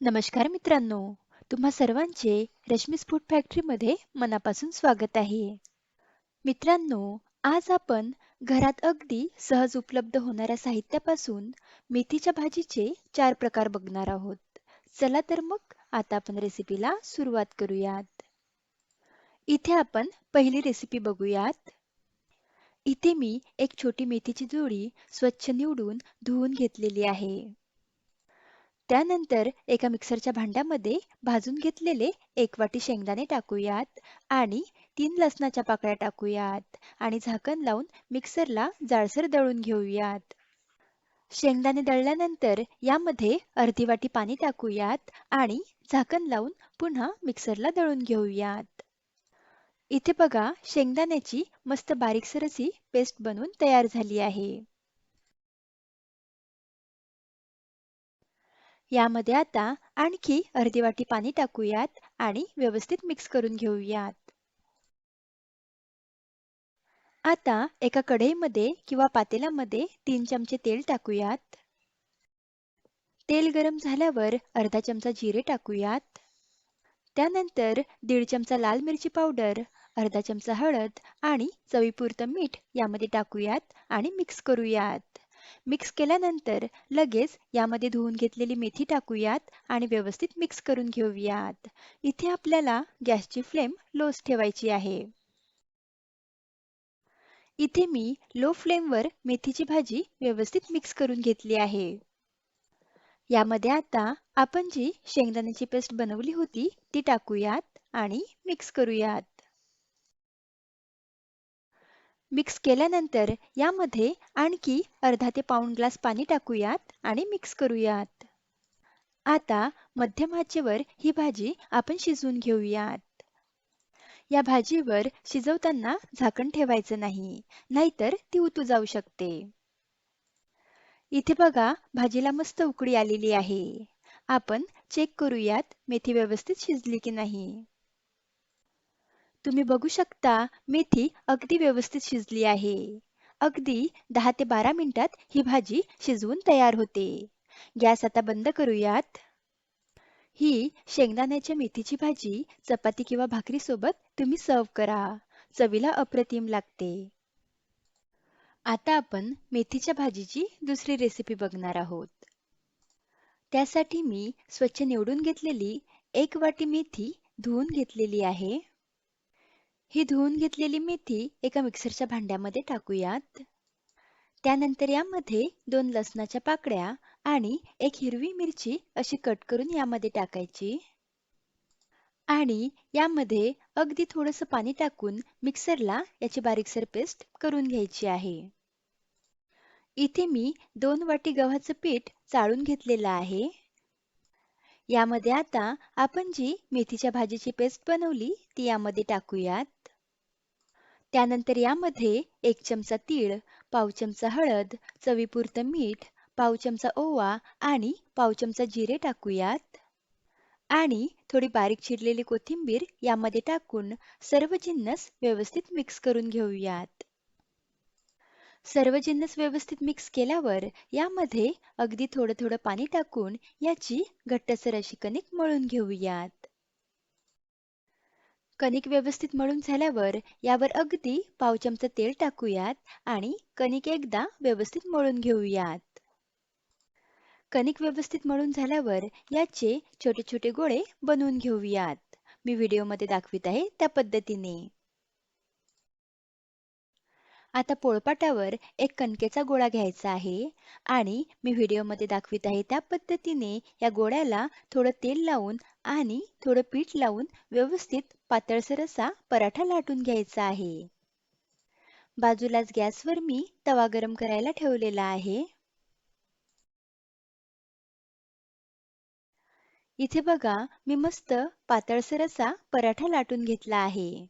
नमस्कार मित्रांनो, तुम्हा सर्वांचे रश्मीस फूड फॅक्टरीमध्ये मनापासून स्वागत आहे. मित्रांनो, आज आपण घरात अगदी सहज उपलब्ध होणाऱ्या साहित्यापासून मेथीच्या भाजीचे 4 प्रकार बघणार आहोत. चला तर मग आता आपण रेसिपीला सुरुवात करूयात. इथे आपण पहिली रेसिपी बघूयात. इथे मी एक छोटी मेथीची जुडी स्वच्छ निवडून धुवून घेतलेली आहे. त्यानंतर एका मिक्सरच्या भांड्यामध्ये भाजून घेतलेले 1 वाटी शेंगदाणे टाकूयात आणि 3 लसणाच्या पाकळ्या टाकूयात आणि झाकण लावून मिक्सरला जाडसर दळून घेऊयात. शेंगदाणे दळल्यानंतर यामध्ये अर्धी वाटी पाणी टाकूयात आणि झाकण लावून पुन्हा मिक्सरला दळून घेऊयात. इथे बघा शेंगदाण्याची मस्त बारीकसर अशी पेस्ट बनवून तयार झाली आहे. यामध्ये आता आणखी अर्धी वाटी पाणी टाकूयात आणि व्यवस्थित मिक्स करून घेऊयात. आता एका कढईमध्ये किंवा पातेल्यामध्ये 3 चमचे तेल टाकूयात. तेल गरम झाल्यावर अर्धा चमचा जिरे टाकूयात. त्यानंतर 1.5 चमचा लाल मिरची पावडर, अर्धा चमचा हळद आणि चवीपुरतं मीठ यामध्ये टाकूयात आणि मिक्स करूयात. मिक्स केल्यानंतर लगेच यामध्ये धुवून घेतलेली मेथी टाकूयात आणि व्यवस्थित मिक्स करून घेऊयात. इथे आपल्याला गॅसची फ्लेम लोच ठेवायची आहे. इथे मी लो फ्लेमवर मेथीची भाजी व्यवस्थित मिक्स करून घेतली आहे. यामध्ये आता आपण जी शेंगदाण्याची पेस्ट बनवली होती ती टाकूयात आणि मिक्स करूयात. मिक्स केल्यानंतर यामध्ये आणखी अर्धा ते पाऊण ग्लास पाणी टाकूयात आणि मिक्स करूयात. आता मध्यम आचेवर ही भाजी आपण शिजवून घेऊयात. या भाजीवर शिजवताना झाकण ठेवायचं नाही, नाहीतर ती उतू जाऊ शकते. इथे बघा भाजीला मस्त उकळी आलेली आहे. आपण चेक करूयात मेथी व्यवस्थित शिजली की नाही. तुम्ही बघू शकता मेथी अगदी व्यवस्थित शिजली आहे. अगदी 10 ते 12 मिनिटात ही भाजी शिजवून तयार होते. गॅस आता बंद करूयात. ही शेंगदाण्याच्या मेथीची भाजी चपाती किंवा भाकरीसोबत तुम्ही सर्व करा. चवीला अप्रतिम लागते. आता आपण मेथीच्या भाजीची दुसरी रेसिपी बघणार आहोत. त्यासाठी मी स्वच्छ निवडून घेतलेली 1 वाटी मेथी धुवून घेतलेली आहे. ही धुवून घेतलेली मेथी एका मिक्सरच्या भांड्यामध्ये टाकूयात. त्यानंतर यामध्ये 2 लसणाच्या पाकळ्या आणि एक हिरवी मिरची अशी कट करून यामध्ये टाकायची आणि यामध्ये अगदी थोडंसं पाणी टाकून मिक्सरला याची बारीकसर पेस्ट करून घ्यायची आहे. इथे मी 2 वाटी गव्हाचं पीठ चाळून घेतलेलं आहे. यामध्ये आता आपण जी मेथीच्या भाजीची पेस्ट बनवली ती यामध्ये टाकूयात. त्यानंतर यामध्ये 1 चमचा तीळ, पाव चमचा हळद, चवीपुरतं मीठ, पाव चमचा ओवा आणि पाव चमचा जिरे टाकूयात आणि थोडी बारीक चिरलेली कोथिंबीर यामध्ये टाकून सर्व जिन्नस व्यवस्थित मिक्स करून घेऊयात. सर्व जिन्नस व्यवस्थित मिक्स केल्यावर यामध्ये अगदी थोडं थोडं पाणी टाकून याची घट्टसर अशी कणिक मळून घेऊयात. कणिक व्यवस्थित मळून झाल्यावर यावर अगदी पाव चमचा तेल टाकूयात आणि कणिक एकदा व्यवस्थित मळून घेऊयात. कणिक व्यवस्थित मळून झाल्यावर याचे छोटे छोटे गोळे बनवून घेऊयात. मी व्हिडिओमध्ये दाखवित आहे त्या पद्धतीने. आता पोळपाटावर एक कणकेचा गोळा घ्यायचा आहे आणि मी व्हिडिओमध्ये दाखवित आहे त्या पद्धतीने या गोळ्याला थोडं तेल लावून आणि थोडं पीठ लावून व्यवस्थित पातळसर असा पराठा लाटून घ्यायचा आहे. बाजूलाच गॅसवर मी तवा गरम करायला ठेवलेला आहे. इथे बघा मी मस्त पातळसर असा पराठा लाटून घेतला आहे.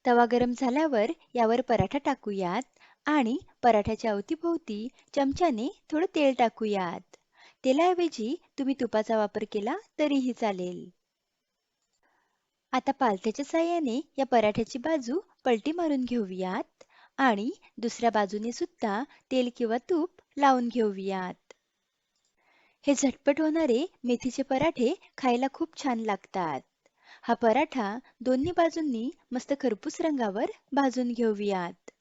तवा गरम झाल्यावर यावर पराठा टाकूयात आणि पराठ्याच्या अवतीभोवती चमच्याने थोडं तेल टाकूयात. तेलाऐवजी तुम्ही तुपाचा वापर केला तरीही चालेल. आता पालथ्याच्या साहाय्याने या पराठ्याची बाजू पलटी मारून घेऊयात आणि दुसऱ्या बाजूने सुद्धा तेल किंवा तूप लावून घेऊयात. हे झटपट होणारे मेथीचे पराठे खायला खूप छान लागतात. हा पराठा दोन्ही बाजूंनी मस्त खरपूस रंगावर भाजून घेऊयात.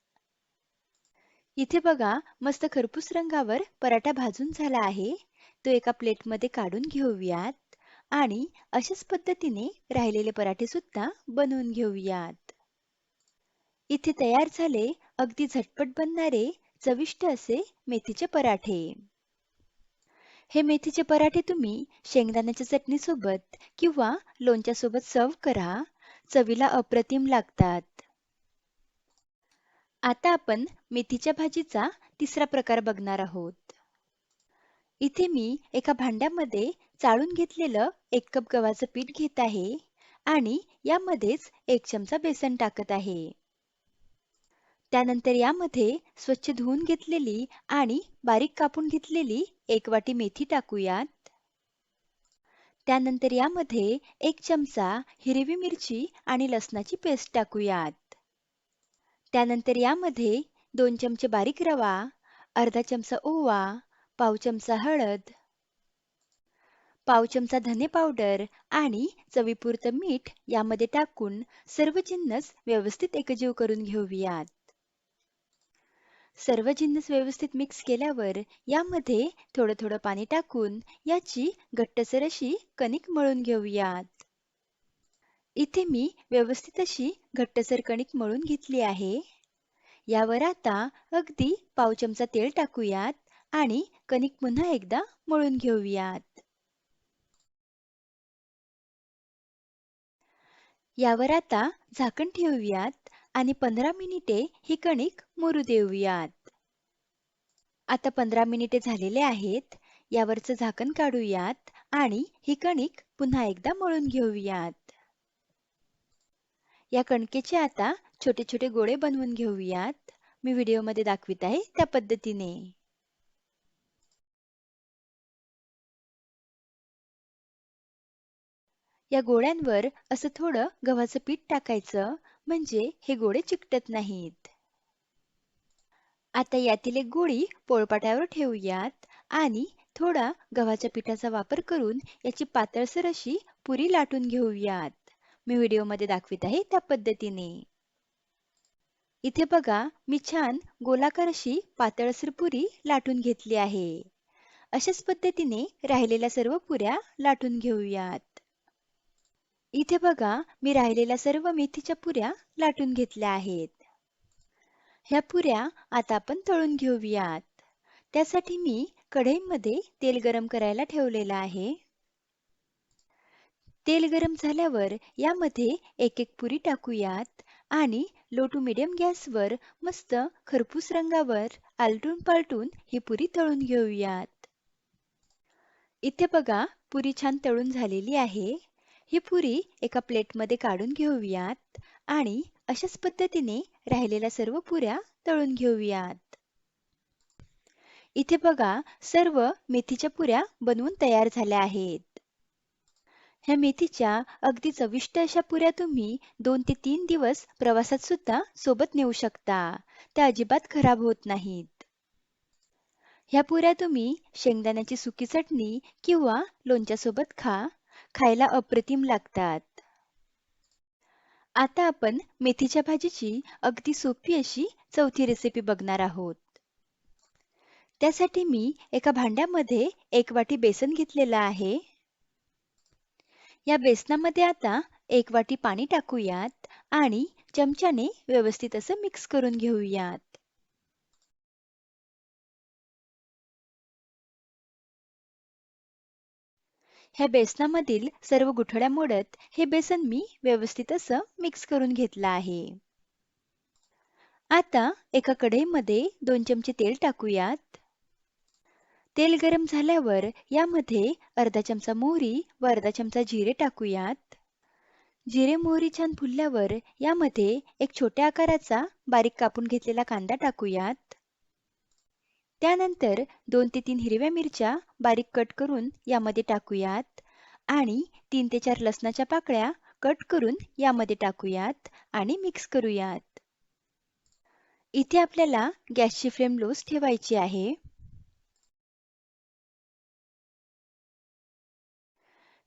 इथे बघा मस्त खरपूस रंगावर पराठा भाजून झाला आहे. तो एका प्लेटमध्ये काढून घेऊयात आणि अशाच पद्धतीने राहिलेले पराठे सुद्धा बनवून घेऊयात. इथे तयार झाले अगदी झटपट बनणारे चविष्ट असे मेथीचे पराठे. हे मेथीचे पराठे तुम्ही शेंगदाण्याच्या चटणीसोबत किंवा लोणच्यासोबत सर्व्ह करा. चवीला अप्रतिम लागतात. आता आपण मेथीच्या भाजीचा तिसरा प्रकार बघणार आहोत. इथे मी एका भांड्यामध्ये चाळून घेतलेलं 1 कप गव्हाचं पीठ घेत आहे आणि यामध्येच 1 चमचा बेसन टाकत आहे. त्यानंतर यामध्ये स्वच्छ धुवून घेतलेली आणि बारीक कापून घेतलेली 1 वाटी मेथी टाकूयात. त्यानंतर यामध्ये 1 चमचा हिरवी मिरची आणि लसणाची पेस्ट टाकूयात. त्यानंतर यामध्ये 2 चमचे बारीक रवा, अर्धा चमचा ओवा, पाव चमचा हळद, पाव चमचा धने पावडर आणि चवीपुरतं मीठ यामध्ये टाकून सर्व जिन्नस व्यवस्थित एकजीव करून घेऊयात. सर्व जिन्नस व्यवस्थित मिक्स केल्यावर यामध्ये थोडं थोडं पाणी टाकून याची घट्टसर अशी कणिक मळून घेऊयात. इथे मी व्यवस्थित अशी घट्टसर कणिक मळून घेतली आहे. यावर आता अगदी पाव चमचा तेल टाकूयात आणि कणिक पुन्हा एकदा मळून घेऊयात. यावर आता झाकण ठेवूयात आणि 15 मिनिटे ही कणिक मुरू देऊयात. आता 15 मिनिटे झालेले आहेत. यावरचं झाकण काढूयात आणि ही कणिक पुन्हा एकदा मळून घेऊयात. या कणकेचे आता छोटे छोटे गोळे बनवून घेऊयात. मी व्हिडिओमध्ये दाखवित आहे त्या पद्धतीने. या गोळ्यांवर असं थोडं गव्हाचं पीठ टाकायचं म्हणजे हे गोळे चिकटत नाहीत. आता यातील एक गोळी पोळपाटावर ठेवूयात आणि थोडा गव्हाच्या पिठाचा वापर करून याची पातळसर अशी पुरी लाटून घेऊयात. मी व्हिडिओमध्ये दाखवित आहे त्या पद्धतीने. इथे बघा मी छान गोलाकार अशी पातळसर पुरी लाटून घेतली आहे. अशाच पद्धतीने राहिलेल्या सर्व पुऱ्या लाटून घेऊयात. इथे बघा मी राहिलेल्या सर्व मेथीच्या पुऱ्या लाटून घेतल्या आहेत. ह्या पुऱ्या आता आपण तळून घेऊयात. त्यासाठी मी कढईमध्ये तेल गरम करायला ठेवलेलं आहे. तेल गरम झाल्यावर यामध्ये एक एक पुरी टाकूयात आणि लो टू मिडियम गॅसवर मस्त खरपूस रंगावर आलटून पालटून ही पुरी तळून घेऊयात. इथे बघा पुरी छान तळून झालेली आहे. ही पुरी एका प्लेटमध्ये काढून घेऊयात आणि अशाच पद्धतीने राहिलेल्या सर्व पुऱ्या तळून घेऊयात. इथे बघा सर्व मेथीच्या पुऱ्या बनवून तयार झाल्या आहेत. ह्या मेथीच्या अगदी चविष्ट अशा पुऱ्या तुम्ही 2 ते 3 दिवस प्रवासात सुद्धा सोबत नेऊ शकता. त्या अजिबात खराब होत नाहीत. ह्या पुऱ्या तुम्ही शेंगदाण्याची सुकी चटणी किंवा लोणच्यासोबत खा. खायला अप्रतिम लागतात. आता आपण मेथीच्या भाजीची अगदी सोपी अशी चौथी रेसिपी बघणार आहोत. त्यासाठी मी एका भांड्यामध्ये 1 वाटी बेसन घेतलेलं आहे. या बेसनामध्ये आता 1 वाटी पाणी टाकूयात आणि चमच्याने व्यवस्थित असं मिक्स करून घेऊयात. ह्या बेसनामधील सर्व गुठळ्या मोडत हे बेसन मी व्यवस्थित असं मिक्स करून घेतलं आहे. आता एका कढईमध्ये 2 चमचे तेल टाकूयात. तेल गरम झाल्यावर यामध्ये अर्धा चमचा मोहरी व अर्धा चमचा जिरे टाकूयात. जिरे मोहरी छान फुलल्यावर यामध्ये एक छोट्या आकाराचा बारीक कापून घेतलेला कांदा टाकूयात. त्यानंतर 2 ते 3 हिरव्या मिरच्या बारीक कट करून यामध्ये टाकूयात आणि 3 ते 4 लसणाच्या पाकळ्या कट करून यामध्ये टाकूयात आणि मिक्स करूयात. इथे आपल्याला गॅसची फ्लेम लोच ठेवायची आहे.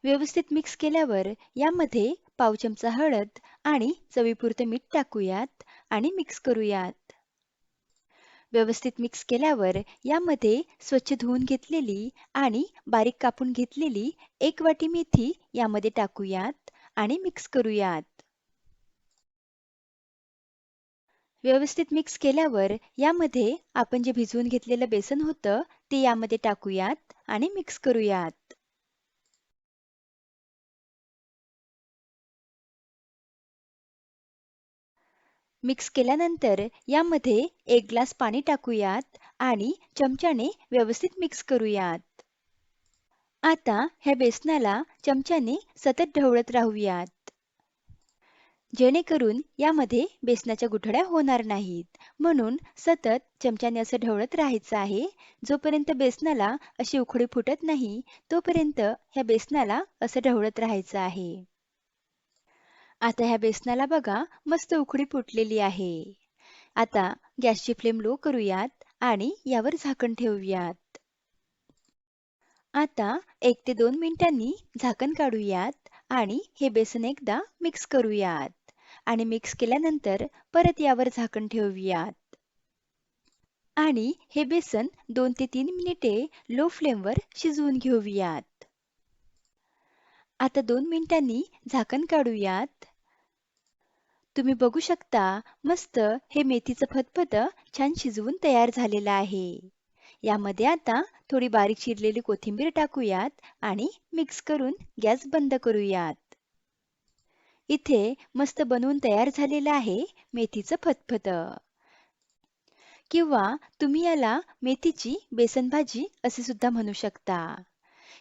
व्यवस्थित मिक्स केल्यावर यामध्ये पाव चमचा हळद आणि चवीपुरतं मीठ टाकूयात आणि मिक्स करूयात. व्यवस्थित मिक्स केल्यावर यामध्ये स्वच्छ धुवून घेतलेली आणि बारीक कापून घेतलेली 1 वाटी मेथी यामध्ये टाकूयात आणि मिक्स करूयात. व्यवस्थित मिक्स केल्यावर यामध्ये आपण जे भिजवून घेतलेलं बेसन होतं ते यामध्ये टाकूयात आणि मिक्स करूयात. मिक्स केल्यानंतर यामध्ये 1 ग्लास पाणी टाकूयात आणि चमच्याने व्यवस्थित मिक्स करूयात. आता ह्या बेसनाला चमच्याने सतत ढवळत राहूयात. जेणेकरून यामध्ये बेसनाच्या गुठळ्या होणार नाहीत. म्हणून सतत चमच्याने असं ढवळत राहायचं आहे. जोपर्यंत बेसनाला अशी उकळी फुटत नाही, तोपर्यंत ह्या बेसनाला असं ढवळत राहायचं आहे. आता ह्या बेसनाला बघा मस्त उकळी फुटलेली आहे. आता गॅसची फ्लेम लो करूयात आणि यावर झाकण ठेवूयात. आता 1 ते 2 मिनिटांनी झाकण काढूयात आणि हे बेसन एकदा मिक्स करूयात आणि मिक्स केल्यानंतर परत यावर झाकण ठेवूयात आणि हे बेसन 2 ते 3 मिनिटे लो फ्लेमवर शिजवून घेऊयात. आता 2 मिनिटांनी झाकण काढूयात. तुम्ही बघू शकता मस्त हे मेथीचं फतफतं छान शिजवून तयार झालेलं आहे. यामध्ये आता थोडी बारीक चिरलेली कोथिंबीर टाकूयात आणि मिक्स करून गॅस बंद करूयात. इथे मस्त बनवून तयार झालेलं आहे मेथीचं फतफतं किंवा तुम्ही याला मेथीची बेसन भाजी असे सुद्धा म्हणू शकता.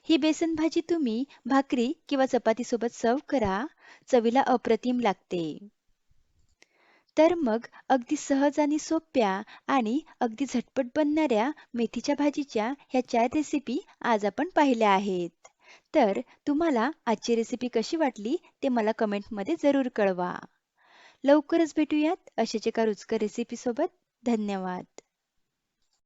ही बेसन भाजी तुम्ही भाकरी किंवा चपातीसोबत सर्व्ह करा. चवीला अप्रतिम लागते. तर मग अगदी सहज आणि सोप्या आणि अगदी झटपट बनणाऱ्या मेथीच्या भाजीच्या ह्या 4 रेसिपी आज आपण पाहिल्या आहेत. तर तुम्हाला आजची रेसिपी कशी वाटली ते मला कमेंटमध्ये जरूर कळवा. लवकरच भेटूयात अशाच एका रुचकर रेसिपीसोबत. धन्यवाद.